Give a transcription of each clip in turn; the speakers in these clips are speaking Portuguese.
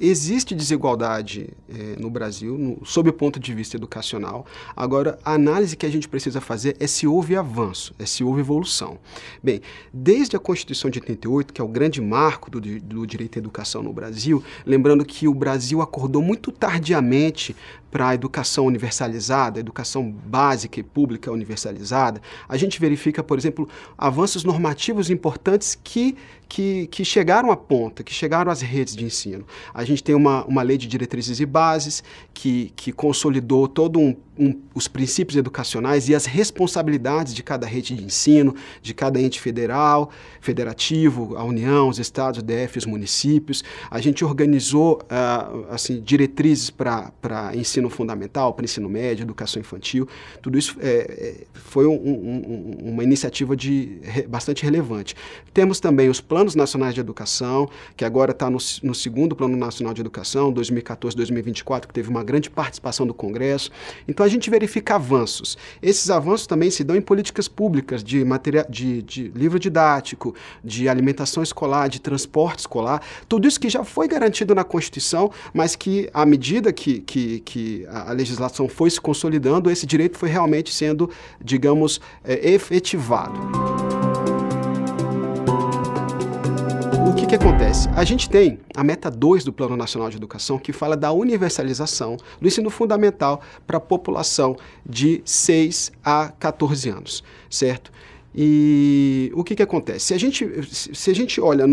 Existe desigualdade no Brasil, sob o ponto de vista educacional. Agora, a análise que a gente precisa fazer é se houve avanço, é se houve evolução. Bem, desde a Constituição de 88, que é o grande marco do direito à educação no Brasil, lembrando que o Brasil acordou muito tardiamente para a educação universalizada, a educação básica e pública universalizada, a gente verifica, por exemplo, avanços normativos importantes que chegaram à ponta, que chegaram às redes de ensino. A gente tem uma lei de diretrizes e bases que consolidou todos os princípios educacionais e as responsabilidades de cada rede de ensino, de cada ente federal, federativo, a União, os estados, o DF, os municípios. A gente organizou diretrizes para ensino fundamental, para ensino médio, educação infantil. Tudo isso foi uma iniciativa bastante relevante. Temos também os Planos Nacionais de Educação, que agora está no segundo Plano Nacional de Educação, 2014-2024, que teve uma grande participação do Congresso. Então, a gente verifica avanços. Esses avanços também se dão em políticas públicas, de livro didático, de alimentação escolar, de transporte escolar, tudo isso que já foi garantido na Constituição, mas que, à medida que a legislação foi se consolidando, esse direito foi realmente sendo, digamos, efetivado. O que acontece? A gente tem a meta 2 do Plano Nacional de Educação, que fala da universalização do ensino fundamental para a população de 6 a 14 anos, certo? E o que acontece? Se a gente olha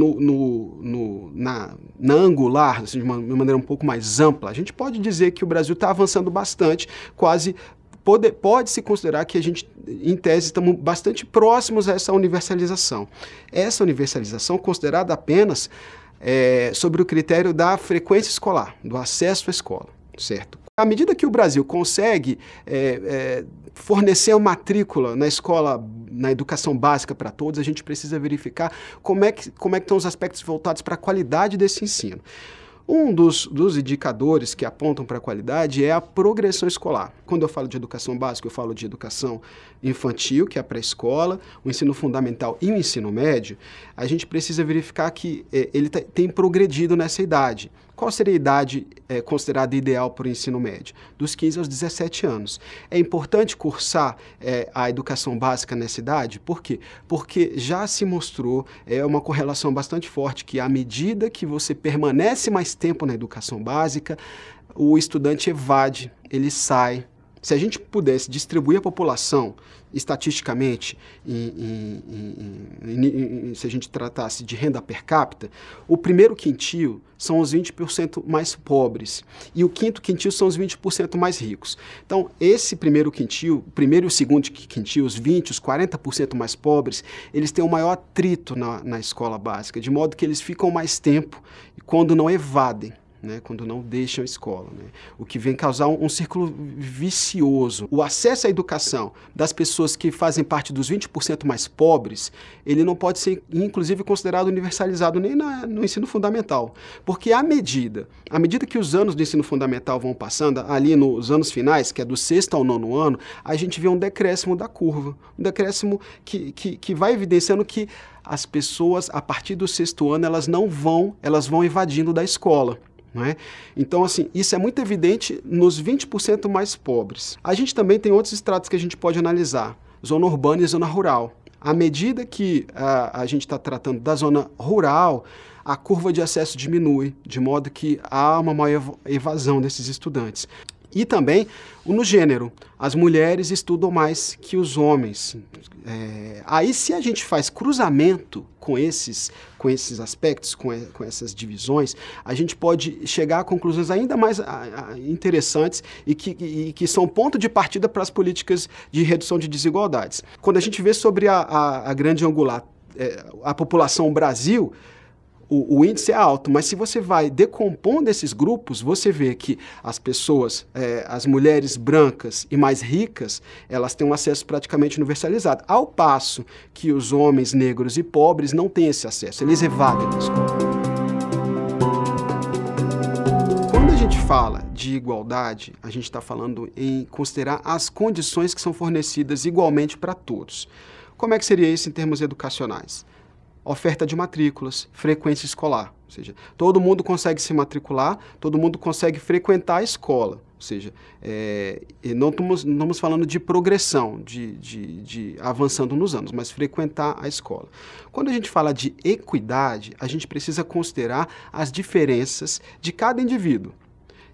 na angular, assim, de uma maneira um pouco mais ampla, a gente pode dizer que o Brasil está avançando bastante, pode-se considerar que a gente, em tese, estamos bastante próximos a essa universalização. Essa universalização considerada apenas sobre o critério da frequência escolar, do acesso à escola, certo? À medida que o Brasil consegue fornecer a matrícula na escola, na educação básica para todos, a gente precisa verificar como é que estão os aspectos voltados para a qualidade desse ensino. Um dos indicadores que apontam para a qualidade é a progressão escolar. Quando eu falo de educação básica, eu falo de educação infantil, que é a pré-escola, o ensino fundamental e o ensino médio. A gente precisa verificar que ele tem progredido nessa idade. Qual seria a idade considerada ideal para o ensino médio? Dos 15 aos 17 anos. É importante cursar a educação básica nessa idade? Por quê? Porque já se mostrou uma correlação bastante forte que, à medida que você permanece mais tempo na educação básica, o estudante evade, ele sai. Se a gente pudesse distribuir a população estatisticamente, se a gente tratasse de renda per capita, o primeiro quintil são os 20% mais pobres e o quinto quintil são os 20% mais ricos. Então, esse primeiro quintil, o primeiro e o segundo quintil, os 20%, os 40% mais pobres, eles têm um maior atrito na escola básica, de modo que eles ficam mais tempo quando não evadem. Quando não deixam a escola, o que vem causar um círculo vicioso. O acesso à educação das pessoas que fazem parte dos 20% mais pobres, ele não pode ser, inclusive, considerado universalizado nem no ensino fundamental, porque à medida que os anos do ensino fundamental vão passando, ali nos anos finais, que é do 6º ao 9º ano, a gente vê um decréscimo da curva, um decréscimo que vai evidenciando que as pessoas, a partir do 6º ano, elas vão evadindo da escola. Então, assim, isso é muito evidente nos 20% mais pobres. A gente também tem outros estratos que a gente pode analisar, zona urbana e zona rural. À medida que a gente está tratando da zona rural, a curva de acesso diminui, de modo que há uma maior evasão desses estudantes. E também no gênero, as mulheres estudam mais que os homens. Aí, se a gente faz cruzamento com esses aspectos, com essas divisões, a gente pode chegar a conclusões ainda mais interessantes e que são ponto de partida para as políticas de redução de desigualdades. Quando a gente vê sobre a grande angular, a população Brasil, o índice é alto, mas se você vai decompondo esses grupos, você vê que as pessoas, as mulheres brancas e mais ricas, elas têm um acesso praticamente universalizado, ao passo que os homens negros e pobres não têm esse acesso, eles evadem da escola. Quando a gente fala de igualdade, a gente está falando em considerar as condições que são fornecidas igualmente para todos. Como é que seria isso em termos educacionais? oferta de matrículas, frequência escolar. Ou seja, todo mundo consegue se matricular, todo mundo consegue frequentar a escola. Ou seja, não estamos falando de progressão, de avançando nos anos, mas frequentar a escola. Quando a gente fala de equidade, a gente precisa considerar as diferenças de cada indivíduo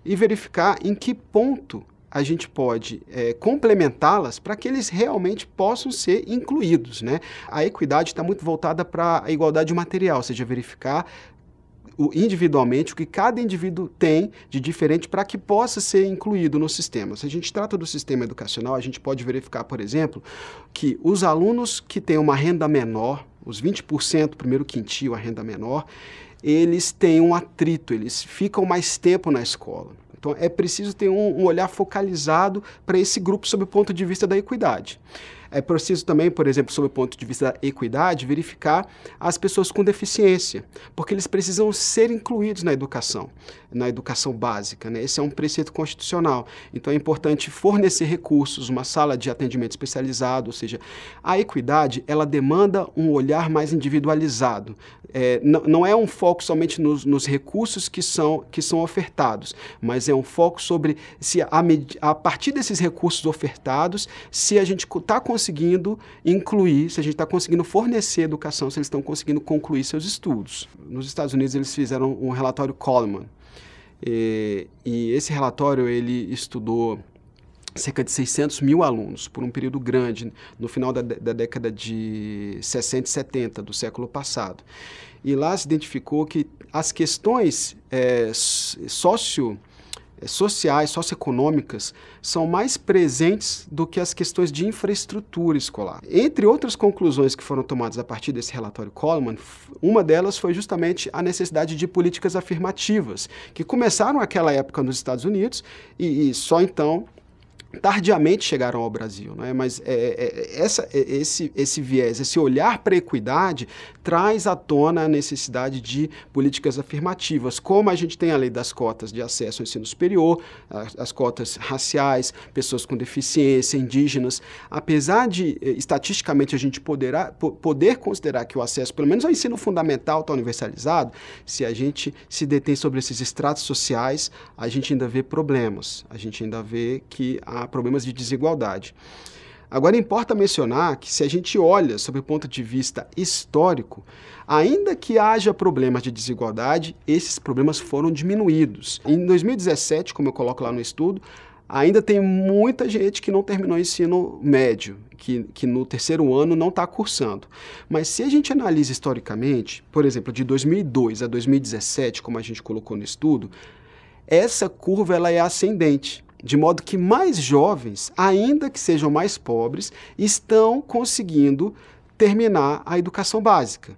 e verificar em que ponto a gente pode complementá-las para que eles realmente possam ser incluídos, né? A equidade está muito voltada para a igualdade material, ou seja, verificar individualmente o que cada indivíduo tem de diferente para que possa ser incluído no sistema. Se a gente trata do sistema educacional, a gente pode verificar, por exemplo, que os alunos que têm uma renda menor, os 20%, primeiro quintil, a renda menor, eles têm um atrito, eles ficam mais tempo na escola. Então, é preciso ter um olhar focalizado para esse grupo sob o ponto de vista da equidade. É preciso também, por exemplo, sob o ponto de vista da equidade, verificar as pessoas com deficiência, porque eles precisam ser incluídos na educação básica, né? Esse é um preceito constitucional. Então é importante fornecer recursos, uma sala de atendimento especializado, ou seja, a equidade, ela demanda um olhar mais individualizado. Não é um foco somente nos recursos que são ofertados, mas é um foco sobre se a partir desses recursos ofertados, se a gente está conseguindo incluir, se a gente está conseguindo fornecer educação, se eles estão conseguindo concluir seus estudos. Nos Estados Unidos, eles fizeram um relatório Coleman. E esse relatório, ele estudou cerca de 600 mil alunos por um período grande, no final da década de 60 e 70 do século passado. E lá se identificou que as questões sociais, socioeconômicas, são mais presentes do que as questões de infraestrutura escolar. Entre outras conclusões que foram tomadas a partir desse relatório Coleman, uma delas foi justamente a necessidade de políticas afirmativas, que começaram naquela época nos Estados Unidos e só então tardiamente chegaram ao Brasil, né? Mas esse viés, esse olhar para a equidade traz à tona a necessidade de políticas afirmativas, como a gente tem a lei das cotas de acesso ao ensino superior, as cotas raciais, pessoas com deficiência, indígenas. Apesar de, estatisticamente, a gente poder considerar que o acesso, pelo menos ao ensino fundamental, está universalizado, se a gente se detém sobre esses estratos sociais, a gente ainda vê problemas, a gente ainda vê que há problemas de desigualdade. Agora, importa mencionar que se a gente olha sob o ponto de vista histórico, ainda que haja problemas de desigualdade, esses problemas foram diminuídos. Em 2017, como eu coloco lá no estudo, ainda tem muita gente que não terminou o ensino médio, que no terceiro ano não está cursando. Mas se a gente analisa historicamente, por exemplo, de 2002 a 2017, como a gente colocou no estudo, essa curva ela é ascendente. De modo que mais jovens, ainda que sejam mais pobres, estão conseguindo terminar a educação básica.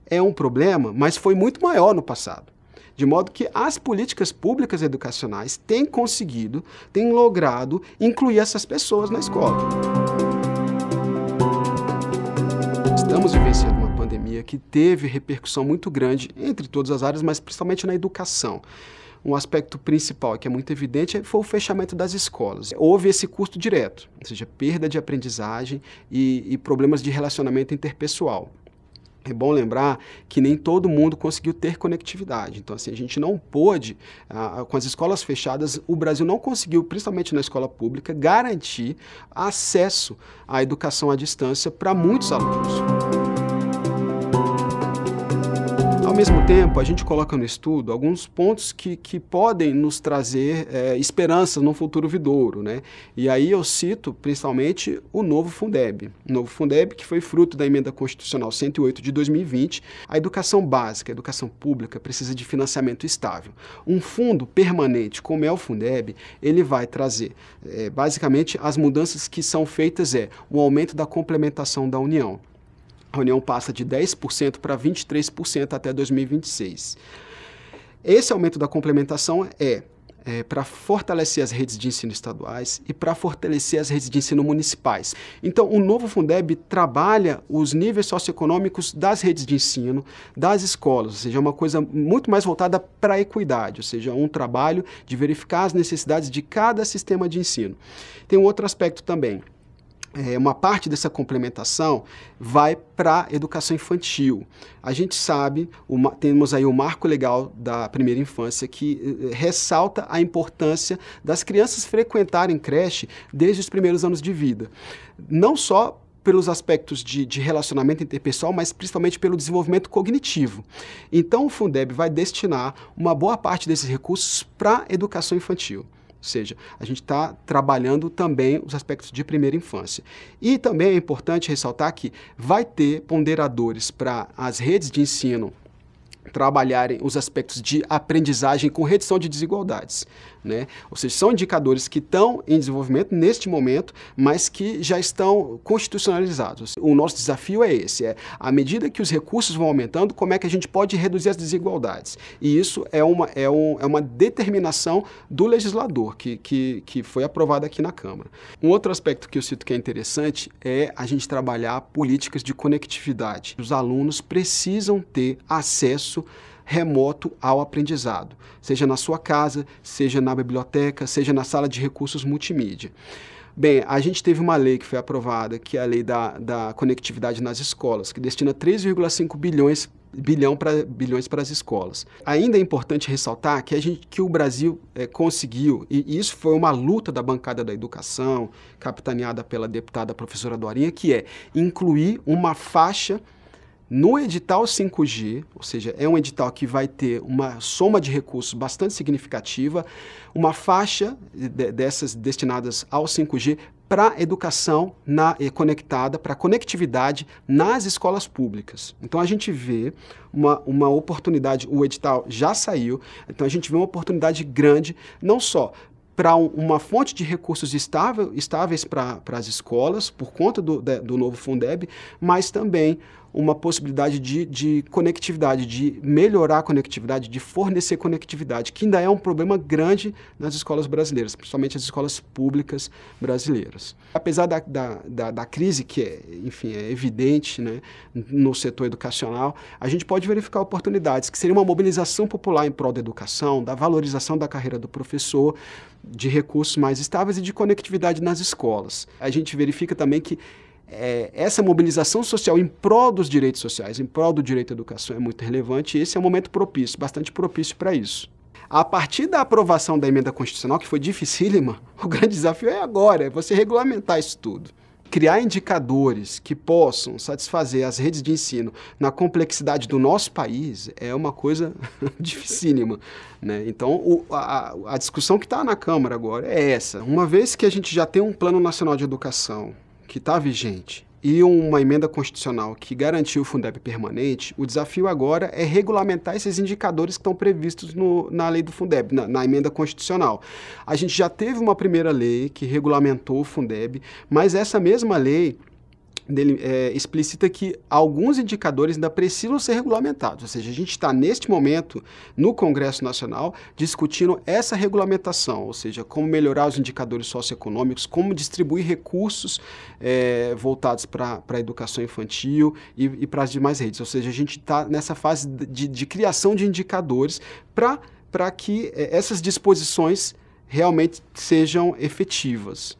É um problema, mas foi muito maior no passado. De modo que as políticas públicas educacionais têm logrado incluir essas pessoas na escola. Estamos vivenciando uma pandemia que teve repercussão muito grande entre todas as áreas, mas principalmente na educação. Um aspecto principal, que é muito evidente, foi o fechamento das escolas. Houve esse custo direto, ou seja, perda de aprendizagem e problemas de relacionamento interpessoal. É bom lembrar que nem todo mundo conseguiu ter conectividade. Então, assim, a gente não pôde, com as escolas fechadas, o Brasil não conseguiu, principalmente na escola pública, garantir acesso à educação à distância para muitos alunos. Ao mesmo tempo, a gente coloca no estudo alguns pontos que podem nos trazer esperança num futuro vindouro, né? E aí eu cito principalmente o novo Fundeb. O novo Fundeb, que foi fruto da Emenda Constitucional 108 de 2020. A educação básica, a educação pública, precisa de financiamento estável. Um fundo permanente, como é o Fundeb, ele vai trazer, basicamente, as mudanças que são feitas o aumento da complementação da União. A União passa de 10% para 23% até 2026. Esse aumento da complementação para fortalecer as redes de ensino estaduais e para fortalecer as redes de ensino municipais. Então, o novo Fundeb trabalha os níveis socioeconômicos das redes de ensino, das escolas, ou seja, é uma coisa muito mais voltada para a equidade, ou seja, um trabalho de verificar as necessidades de cada sistema de ensino. Tem um outro aspecto também. uma parte dessa complementação vai para a educação infantil. A gente sabe, temos aí o marco legal da primeira infância que ressalta a importância das crianças frequentarem creche desde os primeiros anos de vida. Não só pelos aspectos de relacionamento interpessoal, mas principalmente pelo desenvolvimento cognitivo. Então, o Fundeb vai destinar uma boa parte desses recursos para a educação infantil. Ou seja, a gente está trabalhando também os aspectos de primeira infância. E também é importante ressaltar que vai ter ponderadores para as redes de ensino trabalharem os aspectos de aprendizagem com redução de desigualdades, né? Ou seja, são indicadores que estão em desenvolvimento neste momento, mas que já estão constitucionalizados. O nosso desafio é esse, à medida que os recursos vão aumentando, como é que a gente pode reduzir as desigualdades? E isso é uma determinação do legislador, que foi aprovada aqui na Câmara. Um outro aspecto que eu cito que é interessante é a gente trabalhar políticas de conectividade. Os alunos precisam ter acesso remoto ao aprendizado, seja na sua casa, seja na biblioteca, seja na sala de recursos multimídia. Bem, a gente teve uma lei que foi aprovada, que é a lei da conectividade nas escolas, que destina 3,5 bilhões para as escolas. Ainda é importante ressaltar que o Brasil conseguiu, e isso foi uma luta da bancada da educação, capitaneada pela deputada professora Dorinha, que é incluir uma faixa no edital 5G, ou seja, é um edital que vai ter uma soma de recursos bastante significativa, uma faixa dessas destinadas ao 5G para educação conectada, para conectividade nas escolas públicas. Então a gente vê uma oportunidade, o edital já saiu, então a gente vê uma oportunidade grande, não só para uma fonte de recursos estáveis para as escolas, por conta do novo Fundeb, mas também uma possibilidade de conectividade, de melhorar a conectividade, de fornecer conectividade, que ainda é um problema grande nas escolas brasileiras, principalmente as escolas públicas brasileiras. Apesar da crise que é evidente, né, no setor educacional, a gente pode verificar oportunidades, que seria uma mobilização popular em prol da educação, da valorização da carreira do professor, de recursos mais estáveis e de conectividade nas escolas. A gente verifica também que essa mobilização social em prol dos direitos sociais, em prol do direito à educação é muito relevante e esse é um momento propício, bastante propício para isso. A partir da aprovação da emenda constitucional, que foi dificílima, o grande desafio é agora, é você regulamentar isso tudo. Criar indicadores que possam satisfazer as redes de ensino na complexidade do nosso país é uma coisa dificílima, né? Então, a discussão que está na Câmara agora é essa. Uma vez que a gente já tem um Plano Nacional de Educação que está vigente e uma emenda constitucional que garantiu o Fundeb permanente, o desafio agora é regulamentar esses indicadores que estão previstos na lei do Fundeb, na emenda constitucional. A gente já teve uma primeira lei que regulamentou o Fundeb, mas essa mesma lei explicita que alguns indicadores ainda precisam ser regulamentados, ou seja, a gente está neste momento no Congresso Nacional discutindo essa regulamentação, ou seja, como melhorar os indicadores socioeconômicos, como distribuir recursos voltados para a educação infantil e para as demais redes, ou seja, a gente está nessa fase de criação de indicadores para que essas disposições realmente sejam efetivas.